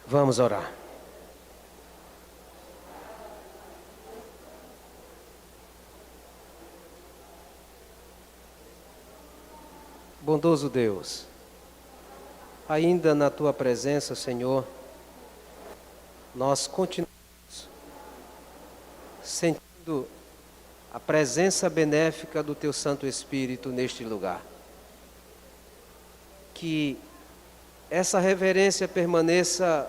Vamos orar. Bondoso Deus, ainda na Tua presença, Senhor, nós continuamos sentindo a presença benéfica do Teu Santo Espírito neste lugar. Que essa reverência permaneça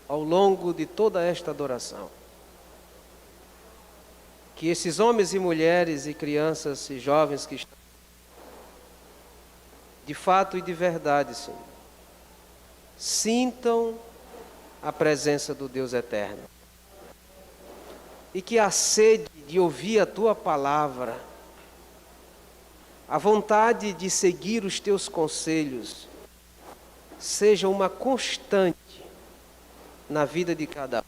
ao longo de toda esta adoração. Que esses homens e mulheres e crianças e jovens que estão de fato e de verdade, Senhor, sintam a presença do Deus eterno. E que a sede de ouvir a Tua palavra, a vontade de seguir os Teus conselhos, seja uma constante na vida de cada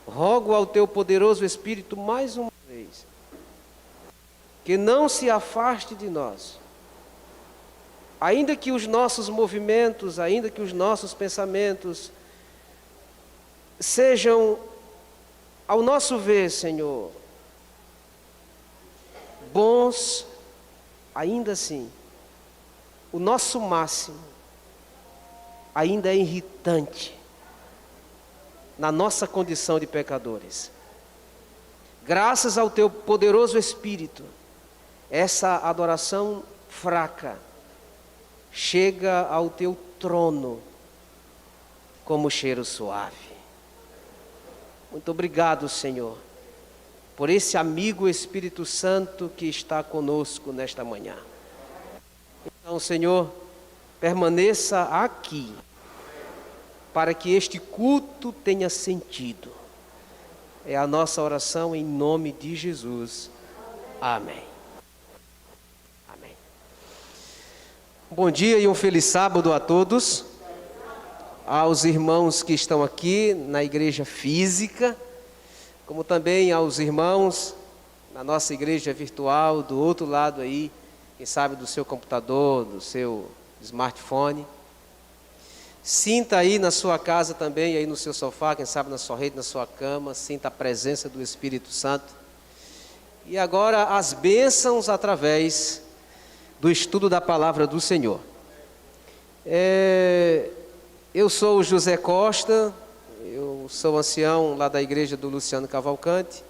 um. Rogo ao Teu poderoso Espírito mais uma vez, que não se afaste de nós, ainda que os nossos movimentos, ainda que os nossos pensamentos sejam, ao nosso ver, Senhor, bons, ainda assim, o nosso máximo ainda é irritante na nossa condição de pecadores. Graças ao Teu poderoso Espírito, essa adoração fraca chega ao Teu trono como cheiro suave. Muito obrigado, Senhor, por esse amigo Espírito Santo que está conosco nesta manhã. Então, Senhor, permaneça aqui, para que este culto tenha sentido. É a nossa oração em nome de Jesus. Amém. Amém. Bom dia e um feliz sábado a todos. Aos irmãos que estão aqui na igreja física, como também aos irmãos na nossa igreja virtual, do outro lado aí, quem sabe do seu computador, do seu smartphone. Sinta aí na sua casa também, aí no seu sofá, quem sabe na sua rede, na sua cama, sinta a presença do Espírito Santo. E agora as bênçãos através do estudo da palavra do Senhor. Eu sou o José Costa, eu sou ancião lá da igreja do Luciano Cavalcante.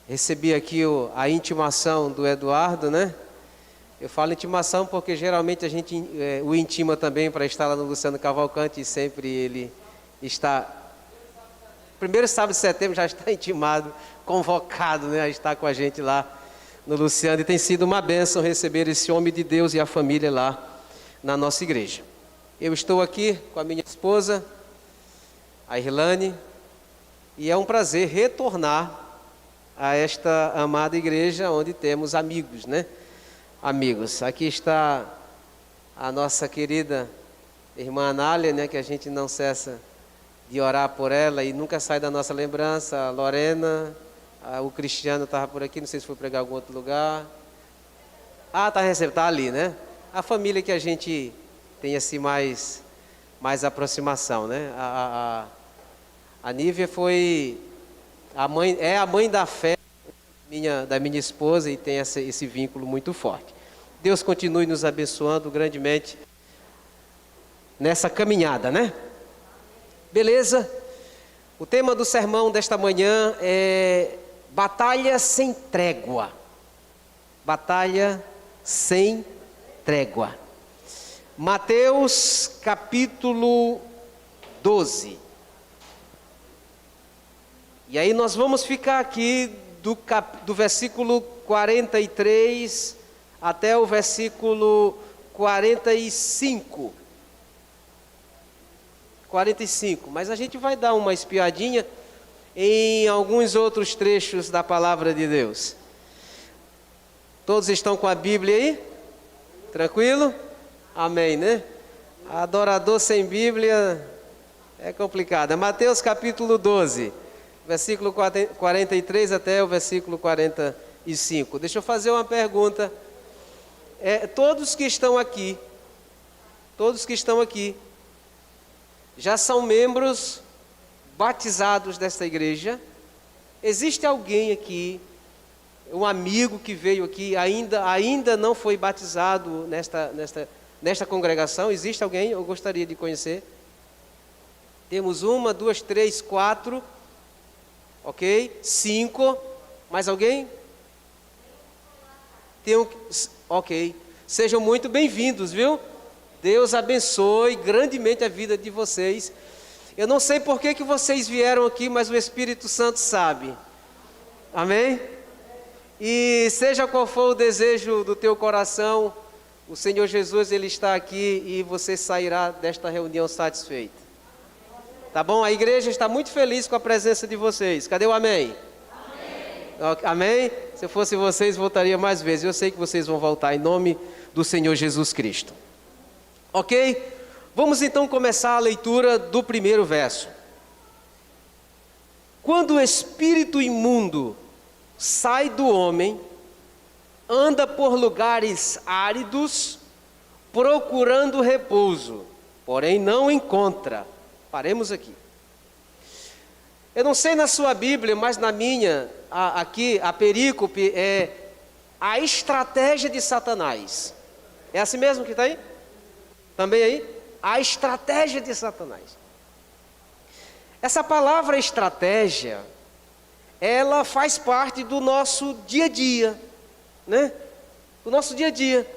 Recebi aqui a intimação do Eduardo, né? Eu falo intimação porque geralmente a gente o intima também para estar lá no Luciano Cavalcante e sempre ele está... Primeiro sábado de setembro já está intimado, convocado, né, a estar com a gente lá no Luciano. E tem sido uma bênção receber esse homem de Deus e a família lá na nossa igreja. Eu estou aqui com a minha esposa, a Irlane, e é um prazer retornar a esta amada igreja onde temos amigos, né? Amigos, aqui está a nossa querida irmã Anália, né? Que a gente não cessa de orar por ela e nunca sai da nossa lembrança. A Lorena, o Cristiano estava por aqui, não sei se foi pregar em algum outro lugar. Tá ali, né? A família que a gente tem assim mais aproximação, né? A Nívia foi a mãe da fé da minha esposa e tem esse vínculo muito forte. Deus continue nos abençoando grandemente nessa caminhada, né? Beleza? O tema do sermão desta manhã é batalha sem trégua. Batalha sem trégua. Mateus capítulo 12. E aí nós vamos ficar aqui do versículo 43 até o versículo 45. 45. Mas a gente vai dar uma espiadinha em alguns outros trechos da palavra de Deus. Todos estão com a Bíblia aí? Tranquilo? Amém, né? Adorador sem Bíblia é complicado. É Mateus capítulo 12, versículo 43 até o versículo 45. Deixa eu fazer uma pergunta. Todos que estão aqui, já são membros batizados desta igreja? Existe alguém aqui, um amigo que veio aqui, ainda não foi batizado nesta congregação? Existe alguém? Eu gostaria de conhecer. Temos 1, 2, 3, 4, ok? 5, mais alguém? Ok, sejam muito bem-vindos, viu? Deus abençoe grandemente a vida de vocês. Eu não sei por que vocês vieram aqui, mas o Espírito Santo sabe. Amém? E seja qual for o desejo do teu coração, o Senhor Jesus, Ele está aqui e você sairá desta reunião satisfeito. Tá bom? A igreja está muito feliz com a presença de vocês. Cadê o amém? Amém? Amém? Se eu fosse vocês, voltaria mais vezes. Eu sei que vocês vão voltar em nome do Senhor Jesus Cristo. Ok? Vamos então começar a leitura do primeiro verso. Quando o espírito imundo sai do homem, anda por lugares áridos, procurando repouso, porém não encontra. Paremos aqui. Eu não sei na sua Bíblia, mas na minha, aqui, a perícope é a estratégia de Satanás. É assim mesmo que está aí? Também aí? A estratégia de Satanás. Essa palavra estratégia, ela faz parte do nosso dia a dia, né? Do nosso dia a dia.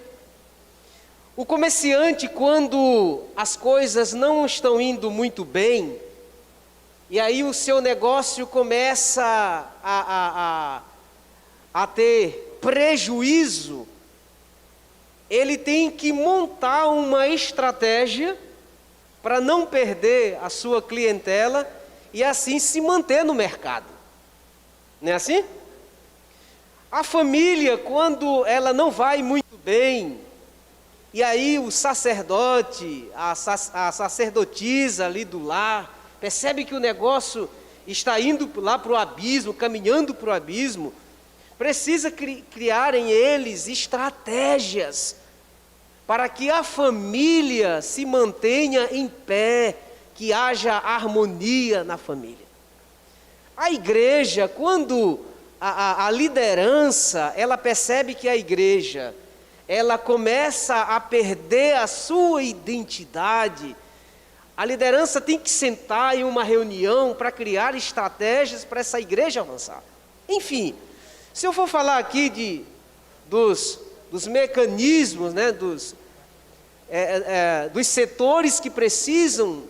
O comerciante, quando as coisas não estão indo muito bem, e aí o seu negócio começa a ter prejuízo, ele tem que montar uma estratégia para não perder a sua clientela e assim se manter no mercado. Não é assim? A família, quando ela não vai muito bem, e aí o sacerdote, a sacerdotisa ali do lar, percebe que o negócio está indo lá para o abismo, caminhando para o abismo, precisa criar em eles estratégias para que a família se mantenha em pé, que haja harmonia na família. A igreja, quando a liderança, ela percebe que a igreja, ela começa a perder a sua identidade, a liderança tem que sentar em uma reunião para criar estratégias para essa igreja avançar. Enfim, se eu for falar aqui dos mecanismos, né, dos setores que precisam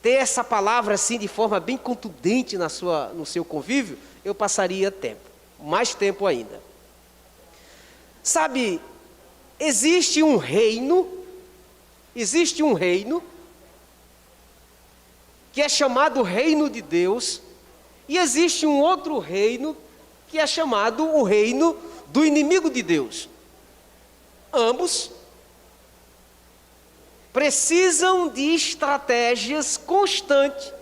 ter essa palavra assim de forma bem contundente no seu convívio, eu passaria tempo, mais tempo ainda. Sabe, existe um reino que é chamado reino de Deus, e existe um outro reino que é chamado o reino do inimigo de Deus. Ambos precisam de estratégias constantes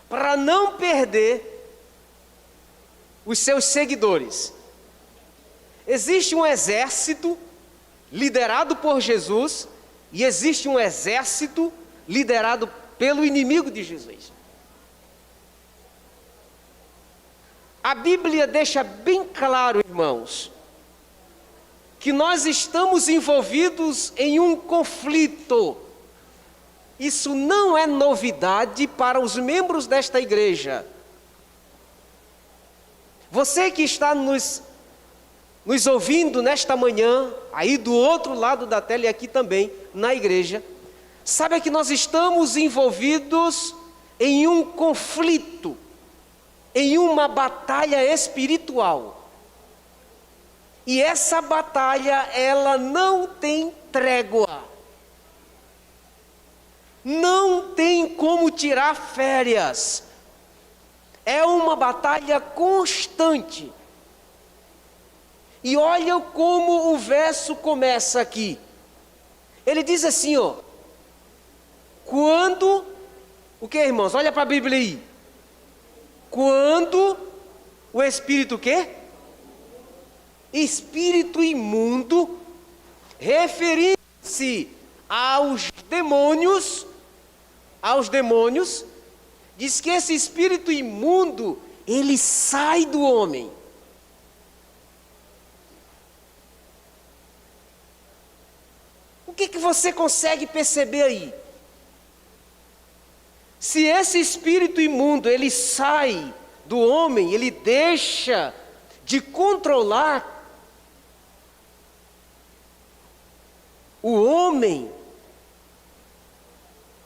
para não perder os seus seguidores. Existe um exército liderado por Jesus e existe um exército liderado pelo inimigo de Jesus. A Bíblia deixa bem claro, irmãos, que nós estamos envolvidos em um conflito. Isso não é novidade para os membros desta igreja. Você que está nos ouvindo nesta manhã, aí do outro lado da tela e aqui também, na igreja, sabe que nós estamos envolvidos em um conflito, em uma batalha espiritual. E essa batalha, ela não tem trégua. Não tem como tirar férias. É uma batalha constante. E olha como o verso começa aqui. Ele diz assim, ó. Quando, o que, irmãos? Olha para a Bíblia aí. Quando o espírito o quê? Espírito imundo, referindo-se aos demônios, diz que esse espírito imundo, ele sai do homem. O que você consegue perceber aí? Se esse espírito imundo, ele sai do homem, ele deixa de controlar o homem,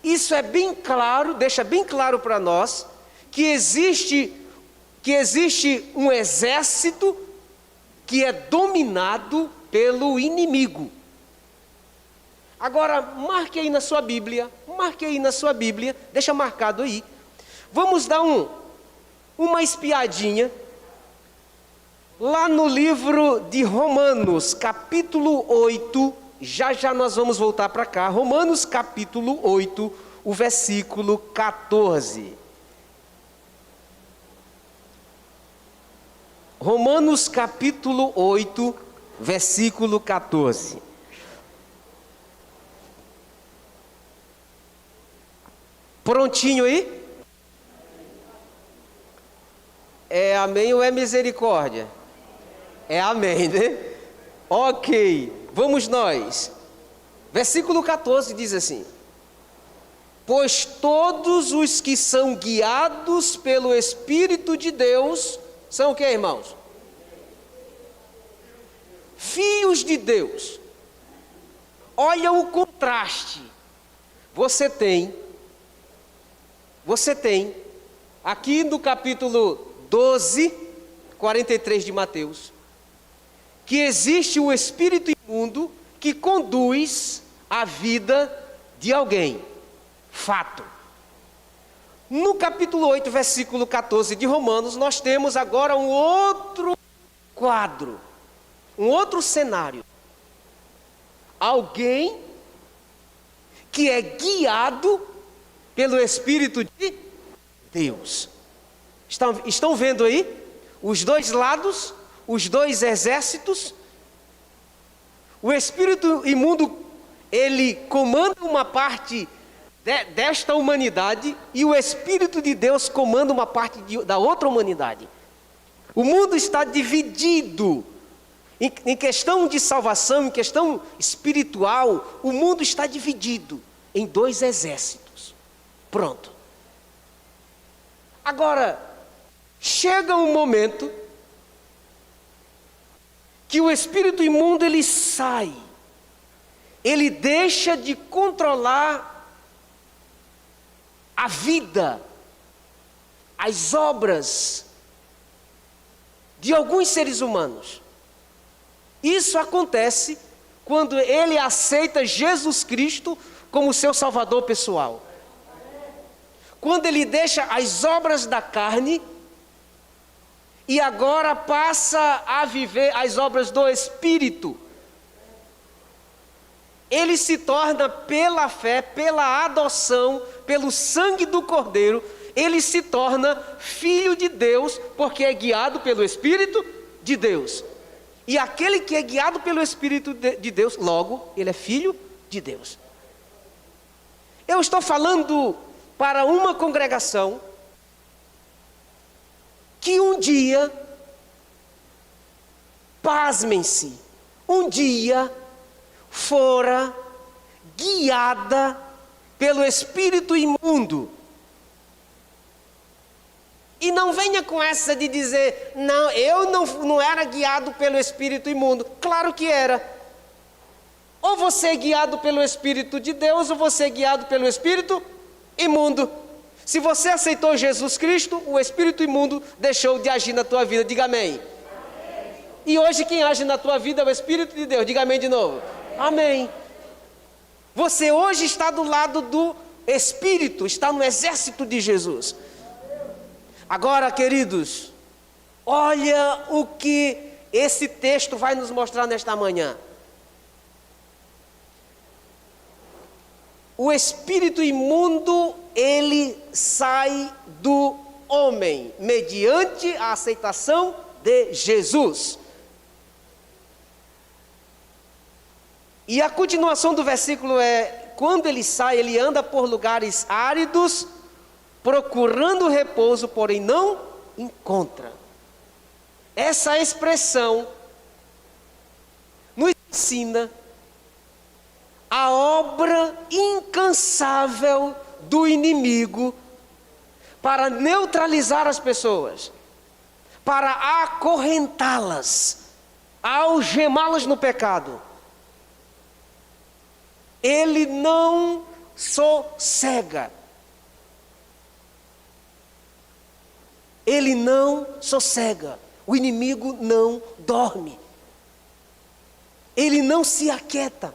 isso é bem claro, deixa bem claro para nós, que existe um exército que é dominado pelo inimigo. Agora, marque aí na sua Bíblia, deixa marcado aí. Vamos dar uma espiadinha lá no livro de Romanos, capítulo 8, já nós vamos voltar para cá, Romanos capítulo 8, o versículo 14. Romanos capítulo 8, versículo 14. Prontinho aí? É amém ou é misericórdia? É amém, né? Ok, vamos nós. Versículo 14 diz assim: pois todos os que são guiados pelo Espírito de Deus, são o que, irmãos? Filhos de Deus. Olha o contraste. Você tem, aqui no capítulo 12, 43 de Mateus, que existe um espírito imundo que conduz a vida de alguém. Fato. No capítulo 8, versículo 14 de Romanos, nós temos agora um outro quadro, um outro cenário. Alguém que é guiado pelo Espírito de Deus. Estão vendo aí? Os dois lados, os dois exércitos. O espírito imundo, ele comanda uma parte desta humanidade, e o Espírito de Deus comanda uma parte da outra humanidade. O mundo está dividido. Em questão de salvação, em questão espiritual, o mundo está dividido em dois exércitos. Pronto. Agora, chega um momento que o espírito imundo, ele sai. Ele deixa de controlar a vida, as obras de alguns seres humanos. Isso acontece quando ele aceita Jesus Cristo como seu Salvador pessoal. Quando ele deixa as obras da carne e agora passa a viver as obras do Espírito. Ele se torna, pela fé, pela adoção, pelo sangue do Cordeiro, ele se torna filho de Deus, porque é guiado pelo Espírito de Deus. E aquele que é guiado pelo Espírito de Deus, logo, ele é filho de Deus. Eu estou falando para uma congregação que um dia, pasmem-se, um dia fora guiada pelo espírito imundo. E não venha com essa de dizer, não, eu não era guiado pelo espírito imundo. Claro que era. Ou você é guiado pelo Espírito de Deus, ou você é guiado pelo espírito imundo. Se você aceitou Jesus Cristo, o espírito imundo deixou de agir na tua vida. Diga amém. Amém. E hoje quem age na tua vida é o Espírito de Deus. Diga amém de novo. Amém. Você hoje está do lado do Espírito, está no exército de Jesus. Agora, queridos, olha o que esse texto vai nos mostrar nesta manhã. O espírito imundo, ele sai do homem, mediante a aceitação de Jesus. E a continuação do versículo quando ele sai, ele anda por lugares áridos, procurando repouso, porém não encontra. Essa expressão nos ensina a obra incansável do inimigo para neutralizar as pessoas, para acorrentá-las, algemá-las no pecado. Ele não sossega. Ele não sossega. O inimigo não dorme. Ele não se aquieta.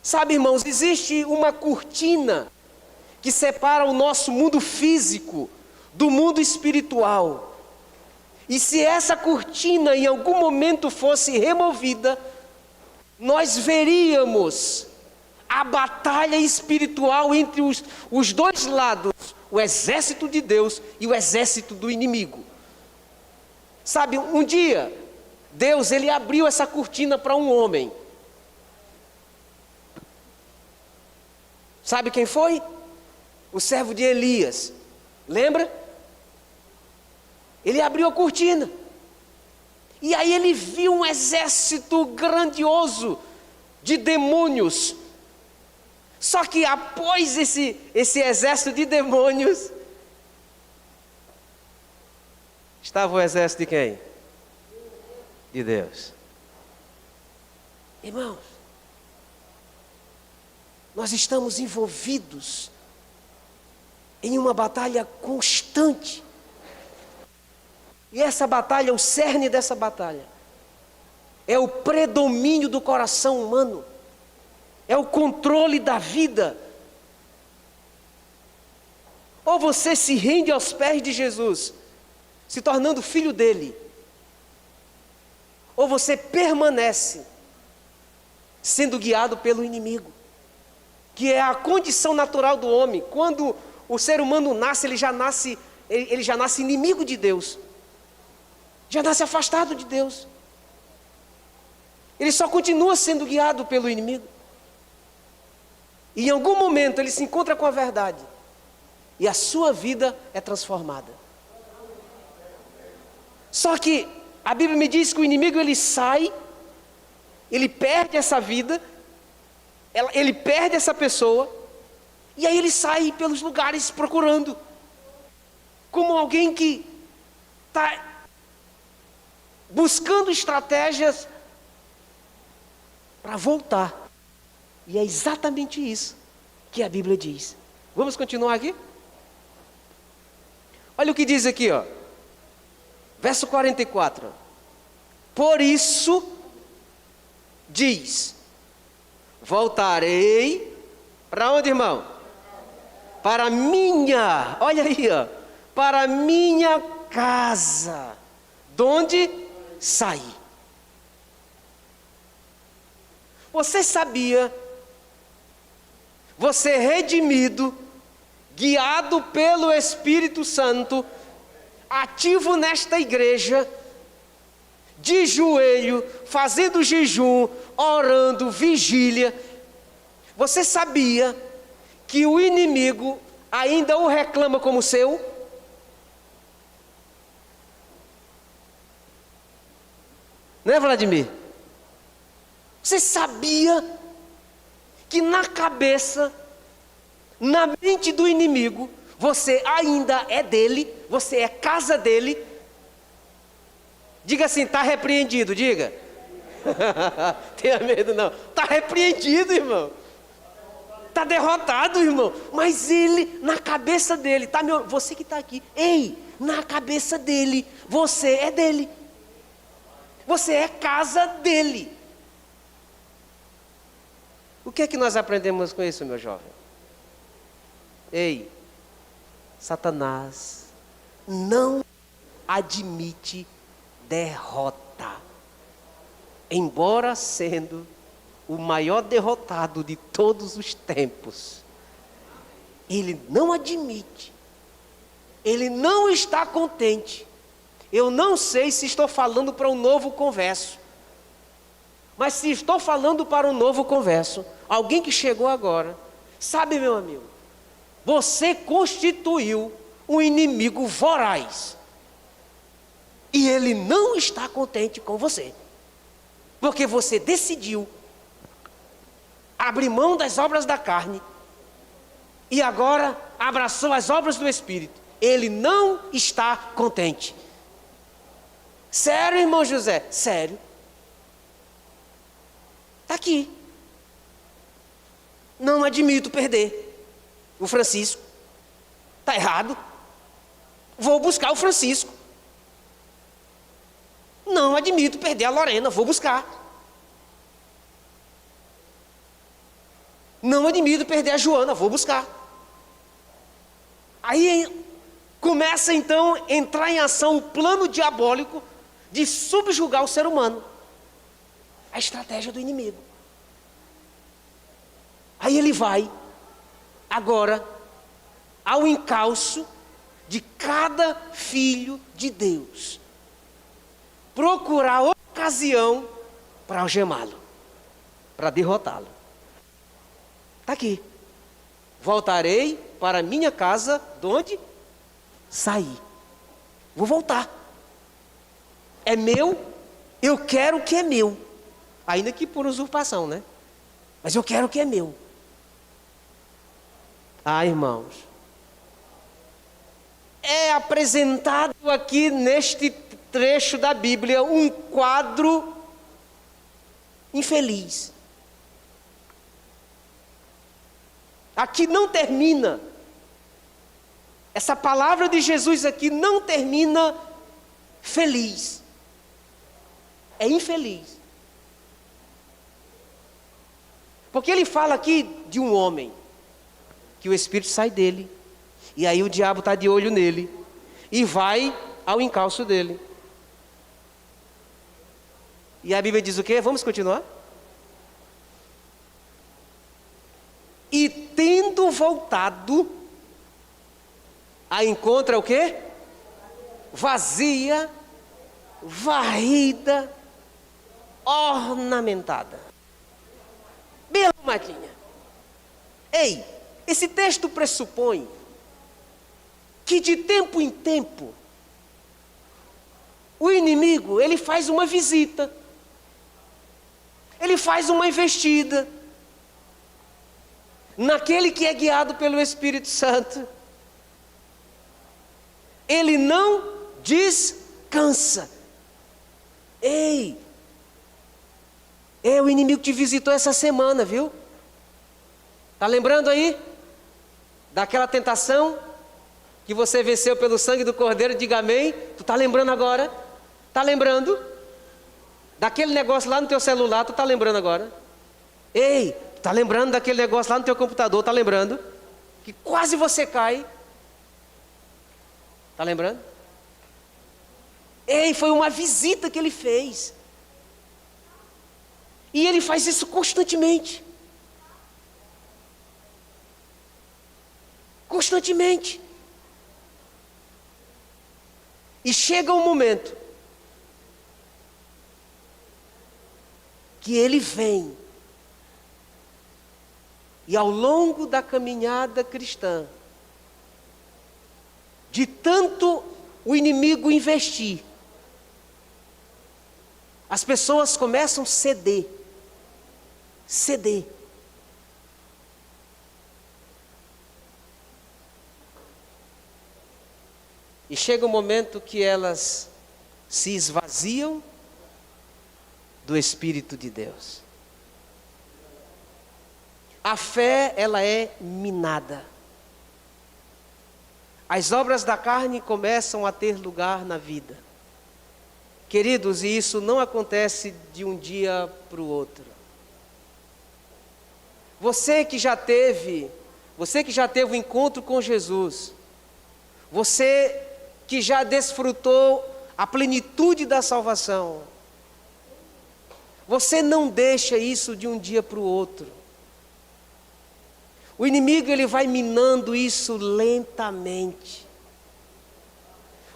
Sabe, irmãos, existe uma cortina que separa o nosso mundo físico do mundo espiritual. E se essa cortina em algum momento fosse removida, nós veríamos a batalha espiritual entre os dois lados, o exército de Deus e o exército do inimigo. Sabe, um dia, Deus ele abriu essa cortina para um homem. Sabe quem foi? O servo de Elias. Lembra? Ele abriu a cortina. E aí ele viu um exército grandioso de demônios. Só que após esse exército de demônios, estava o exército de quem? De Deus. Irmãos, nós estamos envolvidos em uma batalha constante. E essa batalha, o cerne dessa batalha, é o predomínio do coração humano, é o controle da vida. Ou você se rende aos pés de Jesus, se tornando filho dele, ou você permanece sendo guiado pelo inimigo, que é a condição natural do homem. Quando o ser humano nasce, ele já nasce inimigo de Deus, já nasce afastado de Deus. Ele só continua sendo guiado pelo inimigo. E em algum momento ele se encontra com a verdade, e a sua vida é transformada. Só que a Bíblia me diz que o inimigo ele sai, ele perde essa vida, ele perde essa pessoa, e aí ele sai pelos lugares procurando, como alguém que está buscando estratégias para voltar. E é exatamente isso que a Bíblia diz. Vamos continuar aqui? Olha o que diz aqui, ó. Verso 44. Por isso, diz: voltarei, para onde, irmão? Para minha, olha aí, ó, para minha casa, donde saí. Você sabia, você redimido, guiado pelo Espírito Santo, ativo nesta igreja, de joelho, fazendo jejum, orando, vigília. Você sabia que o inimigo ainda o reclama como seu? Não é, Vladimir? Você sabia que na cabeça, na mente do inimigo, você ainda é dele, você é casa dele? Diga assim, está repreendido, diga. Tenha medo não, está repreendido, irmão. Está derrotado, irmão. Mas ele, na cabeça dele, tá, você que está aqui, ei, na cabeça dele, você é dele. Você é casa dele. O que é que nós aprendemos com isso, meu jovem? Ei, Satanás não admite derrota, embora sendo o maior derrotado de todos os tempos. Ele não admite, ele não está contente. Eu não sei se estou falando para um novo converso, Mas se estou falando para um novo converso, alguém que chegou agora, sabe, meu amigo, você constituiu um inimigo voraz. E ele não está contente com você. Porque você decidiu abrir mão das obras da carne e agora abraçou as obras do Espírito. Ele não está contente. Sério, irmão José? Sério. Está aqui. Não admito perder o Francisco. Está errado. Vou buscar o Francisco. Não admito perder a Lorena. Vou buscar. Não admito perder a Joana. Vou buscar. Aí começa então a entrar em ação o plano diabólico de subjugar o ser humano. A estratégia do inimigo. Aí ele vai, agora, ao encalço de cada filho de Deus. Procurar ocasião para algemá-lo, para derrotá-lo. Está aqui. Voltarei para minha casa, de onde saí. Vou voltar. É meu, eu quero o que é meu. Ainda que por usurpação, né? Mas eu quero o que é meu. Ah, irmãos, é apresentado aqui neste trecho da Bíblia um quadro infeliz. Aqui não termina. Essa palavra de Jesus aqui não termina feliz. É infeliz. Porque ele fala aqui de um homem, que o Espírito sai dele, e aí o diabo está de olho nele, e vai ao encalço dele. E a Bíblia diz o quê? Vamos continuar? E tendo voltado, a encontra o quê? Vazia, varrida, ornamentada. Bem arrumadinha. Ei, esse texto pressupõe que de tempo em tempo o inimigo, ele faz uma visita. Ele faz uma investida naquele que é guiado pelo Espírito Santo. Ele não descansa. Ei, o inimigo te visitou essa semana, viu? Está lembrando aí? Daquela tentação que você venceu pelo sangue do Cordeiro? Diga amém. Tu está lembrando agora? Está lembrando? Daquele negócio lá no teu celular, tu está lembrando agora? Ei, tu está lembrando daquele negócio lá no teu computador? Está lembrando? Que quase você cai. Está lembrando? Ei, foi uma visita que ele fez. E ele faz isso constantemente. Constantemente. E chega um momento que ele vem. E ao longo da caminhada cristã, de tanto o inimigo investir, as pessoas começam a ceder. Ceder. E chega um momento que elas se esvaziam do Espírito de Deus. A fé, ela é minada. As obras da carne começam a ter lugar na vida. Queridos, e isso não acontece de um dia para o outro. Você que já teve um encontro com Jesus, você que já desfrutou a plenitude da salvação, você não deixa isso de um dia para o outro. O inimigo, ele vai minando isso lentamente.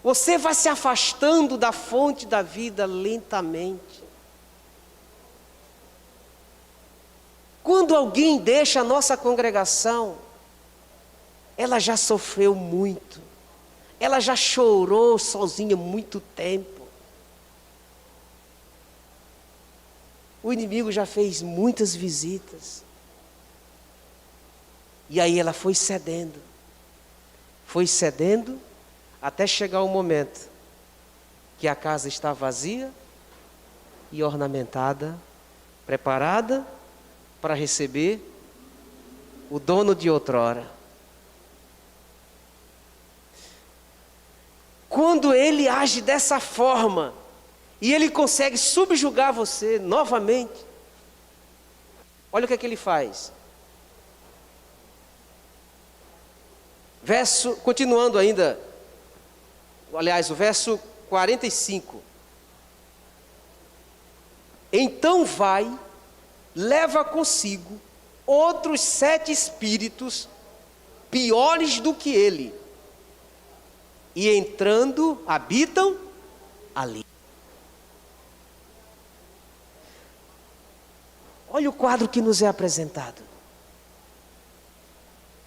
Você vai se afastando da fonte da vida lentamente. Quando alguém deixa a nossa congregação, ela já sofreu muito, ela já chorou sozinha muito tempo. O inimigo já fez muitas visitas. E aí ela foi cedendo, até chegar o momento que a casa está vazia e ornamentada, preparada para receber o dono de outrora. Quando ele age dessa forma, e ele consegue subjugar você novamente, olha o que é que ele faz. Continuando ainda, aliás, o verso 45. Então vai, leva consigo outros 7 espíritos piores do que ele, e entrando, habitam ali. Olha o quadro que nos é apresentado.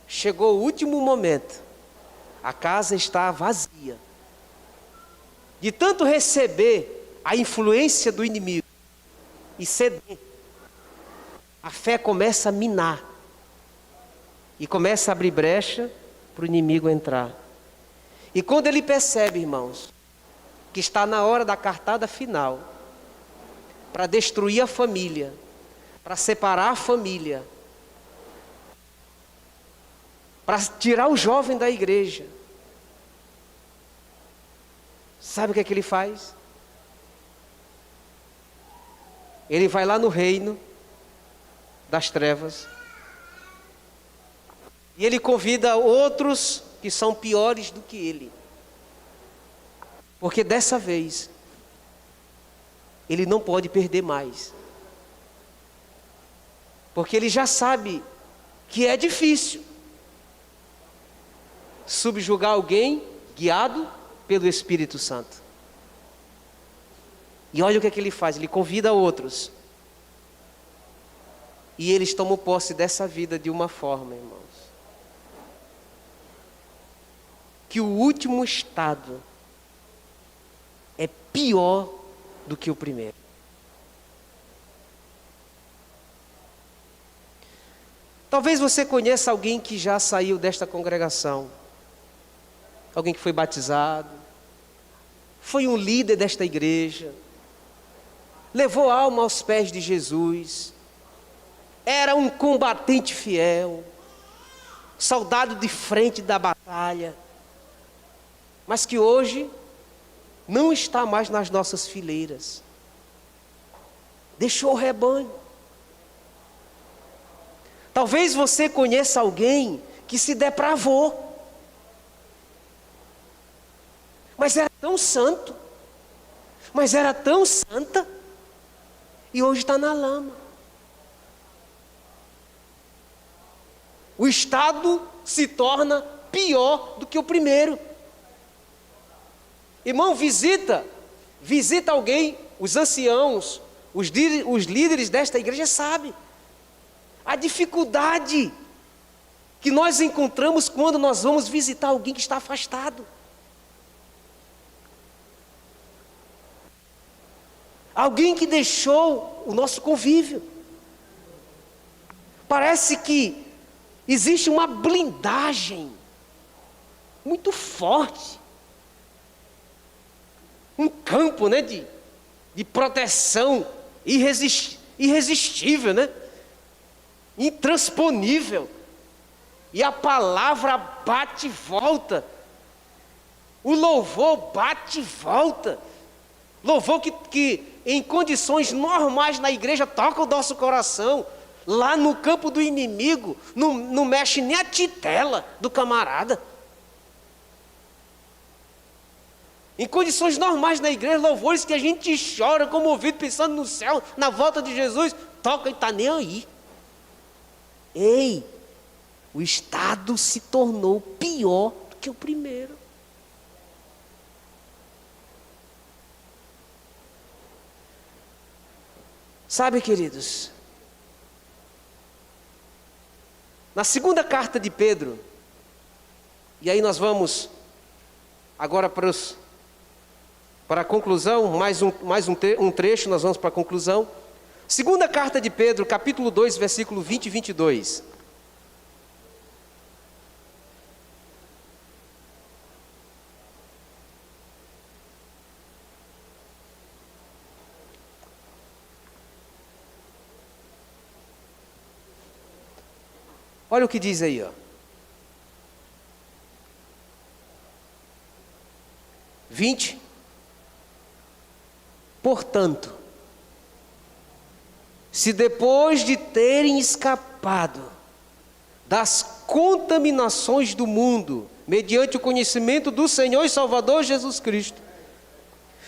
Chegou o último momento, a casa está vazia. De tanto receber a influência do inimigo e ceder, a fé começa a minar e começa a abrir brecha para o inimigo entrar. E quando ele percebe, irmãos, que está na hora da cartada final, para destruir a família, para separar a família, para tirar o jovem da igreja, sabe o que é que ele faz? Ele vai lá no reino das trevas e ele convida outros que são piores do que ele, porque dessa vez ele não pode perder mais, porque ele já sabe que é difícil subjugar alguém guiado pelo Espírito Santo. E olha o que é que ele faz, ele convida outros. E eles tomam posse dessa vida de uma forma, irmãos, que o último estado é pior do que o primeiro. Talvez você conheça alguém que já saiu desta congregação, alguém que foi batizado, foi um líder desta igreja, levou a alma aos pés de Jesus, era um combatente fiel, soldado de frente da batalha, mas que hoje não está mais nas nossas fileiras, deixou o rebanho. Talvez você conheça alguém que se depravou, mas era tão santo, mas era tão santa, e hoje está na lama. O estado se torna pior do que o primeiro. Irmão, visita alguém, os anciãos, os líderes desta igreja sabem a dificuldade que nós encontramos quando nós vamos visitar alguém que está afastado. Alguém que deixou o nosso convívio. Parece que existe uma blindagem muito forte, um campo, né, de proteção irresistível, né? Intransponível. E a palavra bate e volta, o louvor bate e volta. Louvor que em condições normais na igreja toca o nosso coração. Lá no campo do inimigo não mexe nem a titela do camarada. Em condições normais na igreja, louvores que a gente chora comovido, pensando no céu, na volta de Jesus, toca e está nem aí. Ei, o estado se tornou pior do que o primeiro. Sabe, queridos, Na segunda carta de Pedro, e aí nós vamos agora para a conclusão, mais um trecho, nós vamos para a conclusão. Segunda carta de Pedro, capítulo 2, versículo 20 e 22. Olha o que diz aí, ó. 20. Portanto, se depois de terem escapado das contaminações do mundo, mediante o conhecimento do Senhor e Salvador Jesus Cristo,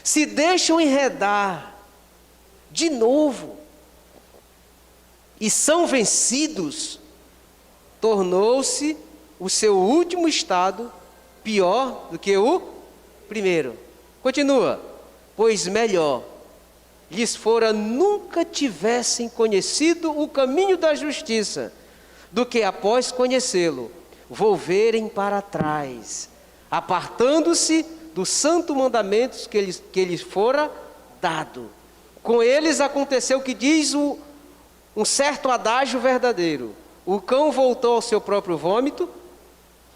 se deixam enredar de novo e são vencidos, tornou-se o seu último estado pior do que o primeiro. Continua. Pois melhor lhes fora nunca tivessem conhecido o caminho da justiça, do que após conhecê-lo, volverem para trás, apartando-se dos santos mandamentos que lhes fora dado. Com eles aconteceu o que diz um certo adágio verdadeiro: o cão voltou ao seu próprio vômito,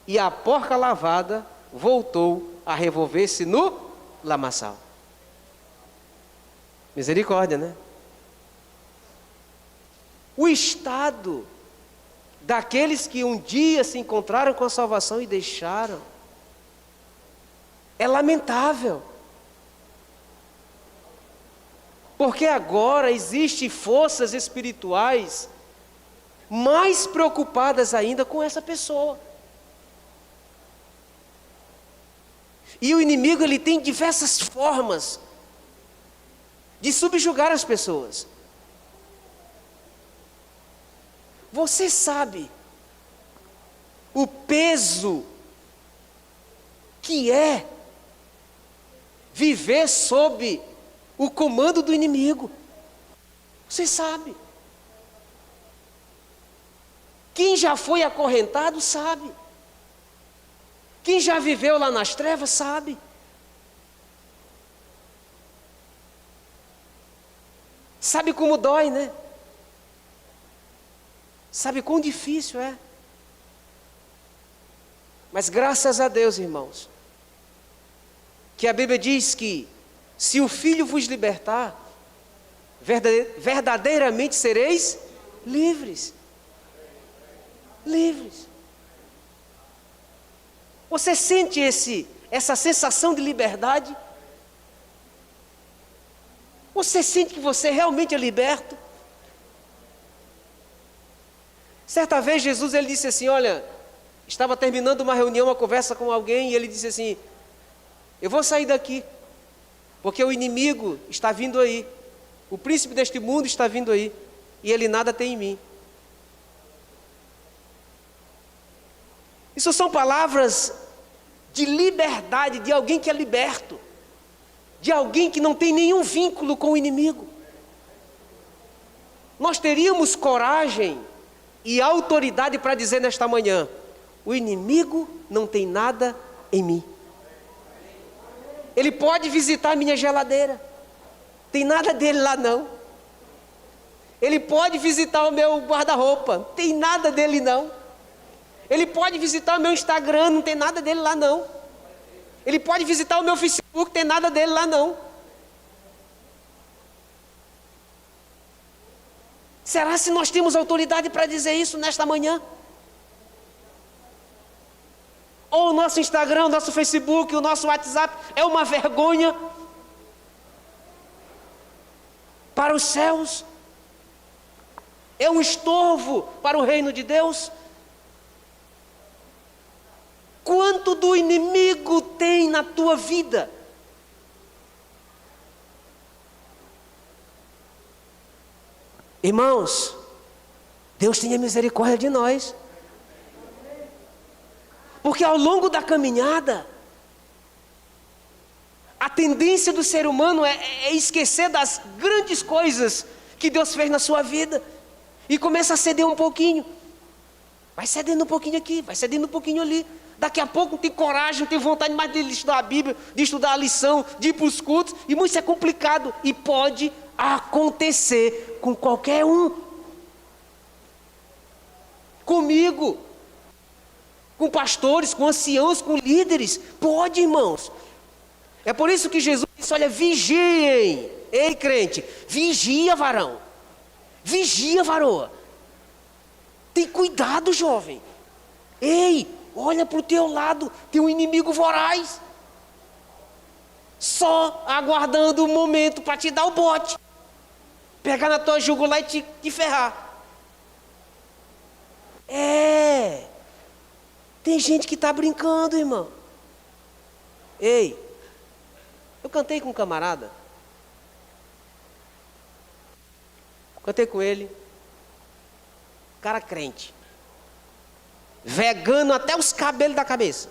e a porca lavada voltou a revolver-se no lamaçal. Misericórdia, né? O estado daqueles que um dia se encontraram com a salvação e deixaram é lamentável. Porque agora existem forças espirituais mais preocupadas ainda com essa pessoa. E o inimigo, ele tem diversas formas de subjugar as pessoas. Você sabe o peso que é viver sob o comando do inimigo? Você sabe. Quem já foi acorrentado sabe. Quem já viveu lá nas trevas sabe. Sabe como dói, né? Sabe quão difícil é. Mas graças a Deus, irmãos, que a Bíblia diz que se o Filho vos libertar, verdadeiramente sereis livres. Livres. Você sente essa sensação de liberdade? Você sente que você realmente é liberto? Certa vez Jesus, ele disse assim, olha, estava terminando uma reunião, uma conversa com alguém, e ele disse assim, eu vou sair daqui, porque o inimigo está vindo aí, o príncipe deste mundo está vindo aí, e ele nada tem em mim. Isso são palavras de liberdade, de alguém que é liberto, de alguém que não tem nenhum vínculo com o inimigo. Nós teríamos coragem e autoridade para dizer nesta manhã, o inimigo não tem nada em mim. Ele pode visitar a minha geladeira, tem nada dele lá não. Ele pode visitar o meu guarda-roupa, tem nada dele não. Ele pode visitar o meu Instagram, não tem nada dele lá não. Ele pode visitar o meu Facebook, não tem nada dele lá não. Será se nós temos autoridade para dizer isso nesta manhã? Ou o nosso Instagram, o nosso Facebook, o nosso WhatsApp é uma vergonha para os céus? É um estorvo para o reino de Deus? Quanto do inimigo tem na tua vida? Irmãos, Deus tenha misericórdia de nós. Porque ao longo da caminhada, a tendência do ser humano é esquecer das grandes coisas que Deus fez na sua vida. E começa a ceder um pouquinho. Vai cedendo um pouquinho aqui, vai cedendo um pouquinho ali. Daqui a pouco não tem coragem, não tem vontade mais de estudar a Bíblia, de estudar a lição, de ir para os cultos. E muito é complicado. E pode acontecer com qualquer um. Comigo. Com pastores, com anciãos, com líderes. Pode, irmãos. É por isso que Jesus disse, olha, vigiem. Ei, crente, vigia, varão. Vigia, varoa. Tem cuidado, jovem. Ei, olha para o teu lado, tem um inimigo voraz. Só aguardando o momento para te dar o bote. Pegar na tua jugular e te ferrar. Tem gente que está brincando, irmão. Ei, eu cantei com um camarada. Cantei com ele. Cara crente. Vegano até os cabelos da cabeça.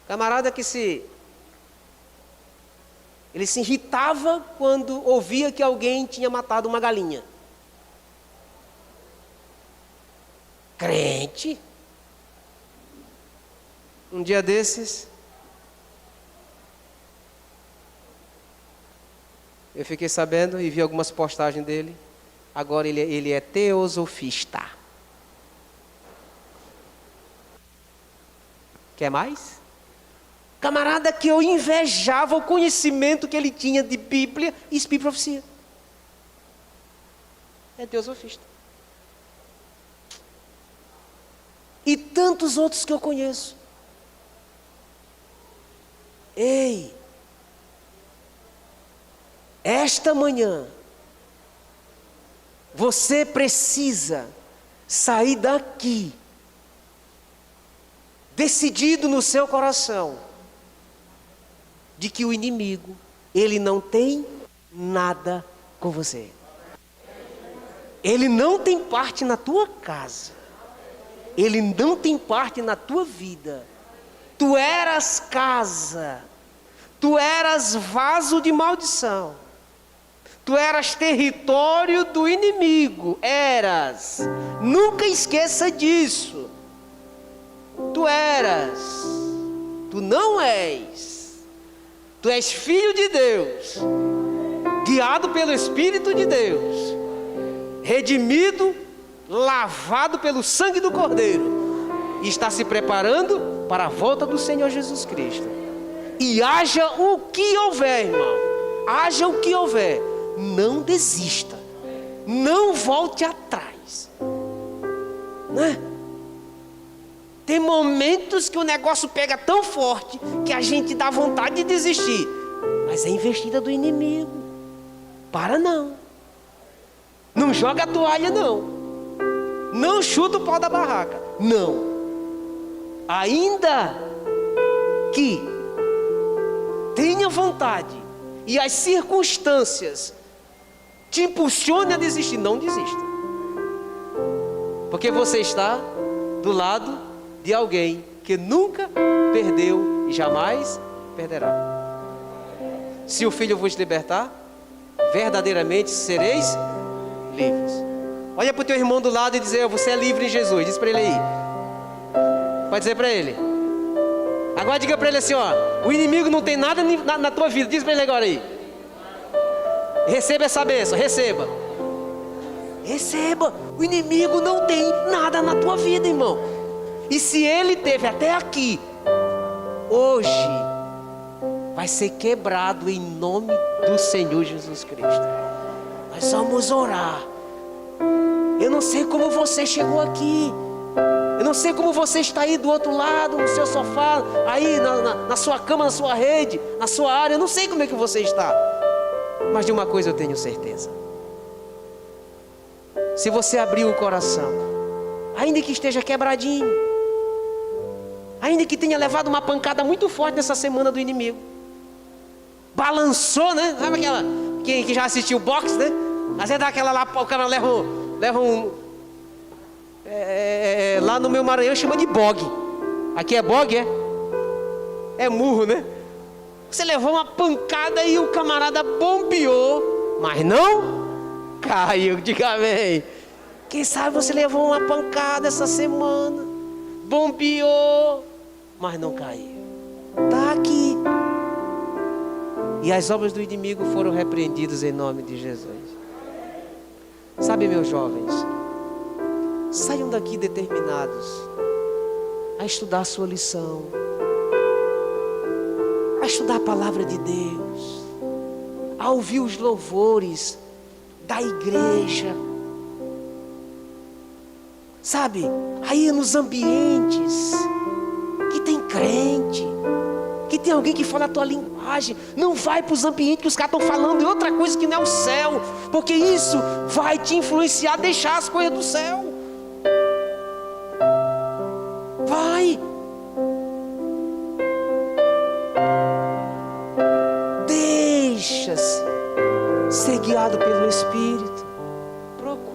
Camarada que ele se irritava quando ouvia que alguém tinha matado uma galinha. Crente. Um dia desses, eu fiquei sabendo e vi algumas postagens dele. Agora ele é teosofista. Quer mais? Camarada que eu invejava o conhecimento que ele tinha de Bíblia e Espírito e Profecia. É teosofista. E tantos outros que eu conheço. Ei, esta manhã, você precisa sair daqui, decidido no seu coração, de que o inimigo, ele não tem nada com você. Ele não tem parte na tua casa. Ele não tem parte na tua vida. Tu eras casa. Tu eras vaso de maldição. Tu eras território do inimigo. Eras. Nunca esqueça disso. Tu eras. Tu não és. Tu és filho de Deus. Guiado pelo Espírito de Deus. Redimido, lavado pelo sangue do Cordeiro. E está se preparando para a volta do Senhor Jesus Cristo. E haja o que houver, irmão. Haja o que houver. Não desista. Não volte atrás. Né? Tem momentos que o negócio pega tão forte que a gente dá vontade de desistir. Mas é investida do inimigo. Para não. Não joga a toalha não. Não chuta o pau da barraca. Não. Ainda que tenha vontade e as circunstâncias te impulsionem a desistir, não desista. Porque você está do lado de alguém que nunca perdeu e jamais perderá. Se o Filho vos libertar, verdadeiramente sereis livres. Olha para o teu irmão do lado e dizer: você é livre em Jesus. Diz para ele aí. Pode dizer para ele. Agora diga para ele assim, ó: o inimigo não tem nada na tua vida. Diz para ele agora aí. Receba essa bênção, receba. Receba. O inimigo não tem nada na tua vida, irmão. E se ele teve até aqui, hoje vai ser quebrado em nome do Senhor Jesus Cristo. Nós vamos orar. Eu não sei como você chegou aqui. Eu não sei como você está aí do outro lado, no seu sofá, aí na sua cama, na sua rede, na sua área. Eu não sei como é que você está. Mas de uma coisa eu tenho certeza. Se você abrir o coração, ainda que esteja quebradinho, ainda que tenha levado uma pancada muito forte nessa semana do inimigo, balançou, né? Sabe aquela que já assistiu boxe, né? Às vezes dá aquela lá, o cara leva um lá no meu Maranhão chama de bogue. Aqui é bogue, é? É murro, né? Você levou uma pancada e o camarada bombeou, mas não caiu. Diga amém. Quem sabe você levou uma pancada essa semana, bombeou, mas não caiu. Está aqui. E as obras do inimigo foram repreendidas em nome de Jesus. Sabe, meus jovens, saiam daqui determinados a estudar a sua lição, a estudar a palavra de Deus, a ouvir os louvores da igreja. Sabe, aí nos ambientes que tem crente, que tem alguém que fala a tua linguagem, não vai para os ambientes que os caras estão falando em outra coisa que não é o céu, porque isso vai te influenciar a deixar as coisas do céu. Vai. Deixa-se ser guiado pelo Espírito. Procure.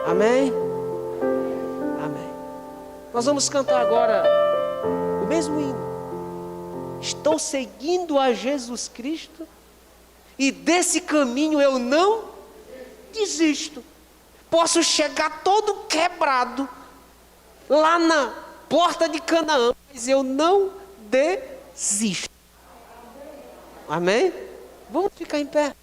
Amém? Amém. Nós vamos cantar agora o mesmo hino. Estou seguindo a Jesus Cristo e desse caminho eu não desisto. Posso chegar todo quebrado lá na porta de Canaã, mas eu não desisto. Amém? Vamos ficar em pé.